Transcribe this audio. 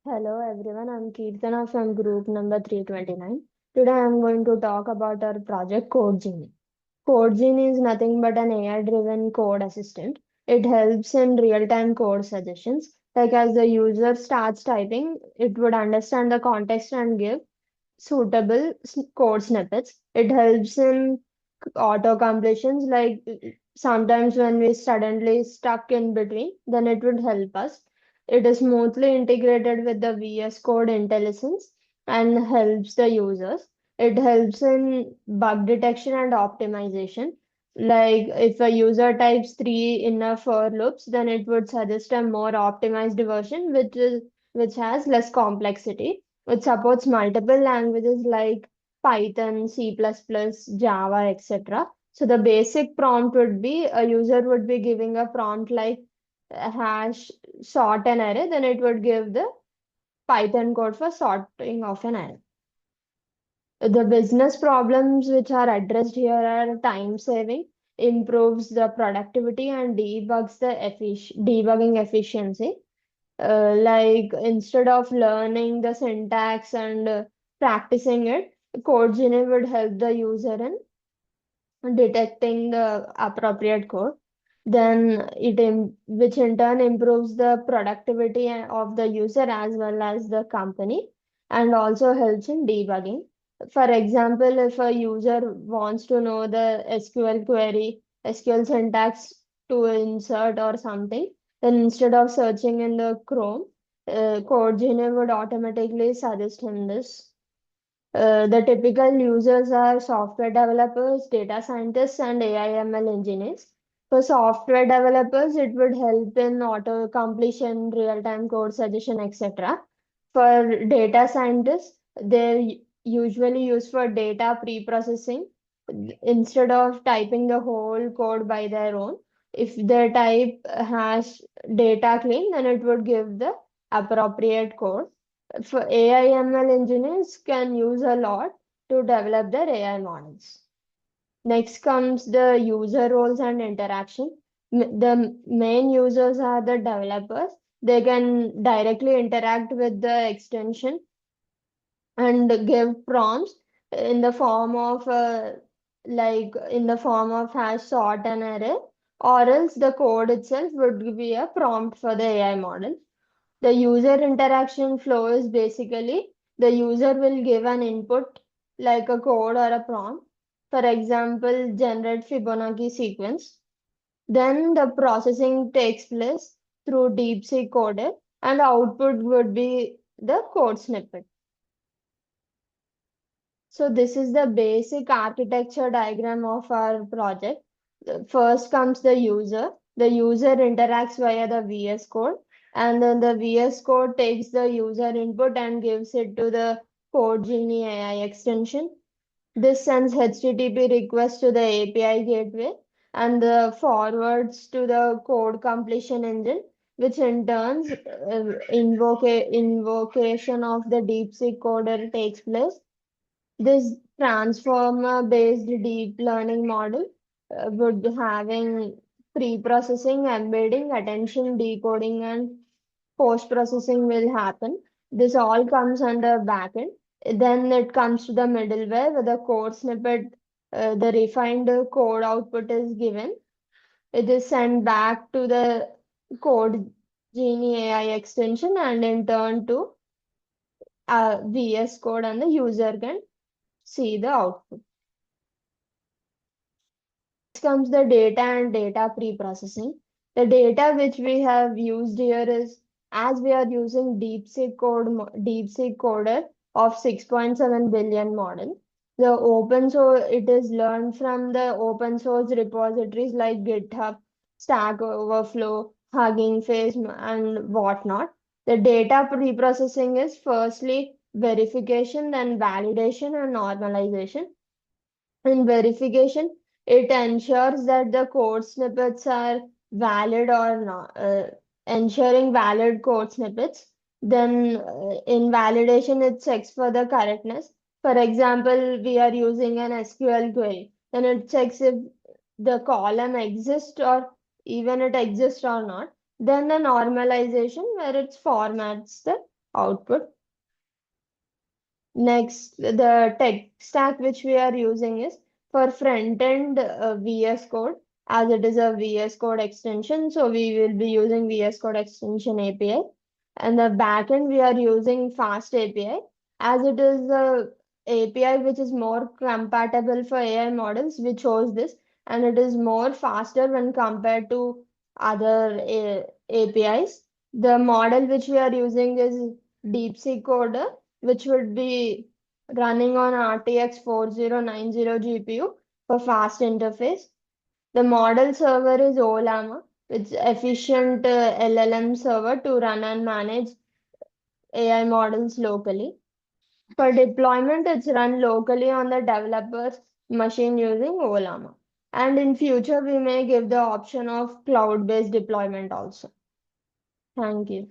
Hello everyone, I'm Kirtana from group number 329. Today I'm going to talk about our project CodeGenie. CodeGenie is nothing but an AI-driven code assistant. It helps in real-time code suggestions. Like as the user starts typing, it would understand the context and give suitable code snippets. It helps in auto completions, like sometimes when we suddenly stuck in between, then it would help us. It is smoothly integrated with the VS Code intelligence and helps the users. It helps in bug detection and optimization. Like if a user types three inner for loops, then it would suggest a more optimized version, which has less complexity. It supports multiple languages like Python, C++, Java, etc. So the basic prompt would be a user would be giving a prompt like hash sort an array, then it would give the Python code for sorting of an array. The business problems which are addressed here are time saving, improves the productivity and debugging efficiency. Like instead of learning the syntax and practicing it, CodeGenie would help the user in detecting the appropriate code. Then which in turn improves the productivity of the user as well as the company, and also helps in debugging. For example, if a user wants to know the SQL query, SQL syntax to insert or something, then instead of searching in the Chrome, CodeGenie would automatically suggest him this. The typical users are software developers, data scientists, and AI/ML engineers. For software developers, it would help in auto completion, real-time code suggestion, etc. For data scientists, they're usually used for data pre-processing. Instead of typing the whole code by their own, if they type hash data clean, then it would give the appropriate code. For AI ML engineers can use a lot to develop their AI models. Next comes the user roles and interaction. The main users are the developers. They can directly interact with the extension and give prompts in the form of hash sort an array, or else the code itself would be a prompt for the AI model. The user interaction flow is basically the user will give an input like a code or a prompt. For example, generate Fibonacci sequence. Then the processing takes place through DeepSeek coder, and output would be the code snippet. So this is the basic architecture diagram of our project. First comes the user. The user interacts via the VS Code, and then the VS Code takes the user input and gives it to the CodeGenie AI extension. This sends HTTP request to the API gateway and the forwards to the code completion engine, which in turn invocation of the DeepSeek coder takes place. This transformer-based deep learning model would having pre-processing, embedding, attention, decoding, and post-processing will happen. This all comes under backend. Then it comes to the middleware where the code snippet, the refined code output is given. It is sent back to the code Genie AI extension and in turn to VS Code, and the user can see the output. Comes the data and data pre-processing. The data which we have used here is, as we are using DeepSeek coder of 6.7 billion model. The open source, it is learned from the open source repositories like GitHub, Stack Overflow, Hugging Face, and whatnot. The data pre-processing is firstly verification, then validation and normalization. In verification, it ensures that the code snippets are valid or not, ensuring valid code snippets. Then, in validation, it checks for the correctness. For example, we are using an SQL query, then it checks if the column exists or even it exists or not. Then the normalization, where it formats the output. Next, the tech stack which we are using is for front-end VS Code, as it is a VS Code extension. So we will be using VS Code extension API. And the backend, we are using Fast API, as it is a API which is more compatible for AI models. We chose this, and it is more faster when compared to other APIs. The model which we are using is DeepSeek Coder, which would be running on RTX 4090 GPU for fast interface. The model server is Olama, which is efficient LLM server to run and manage AI models locally. For deployment, it's run locally on the developer's machine using Olama. And in future, we may give the option of cloud-based deployment also. Thank you.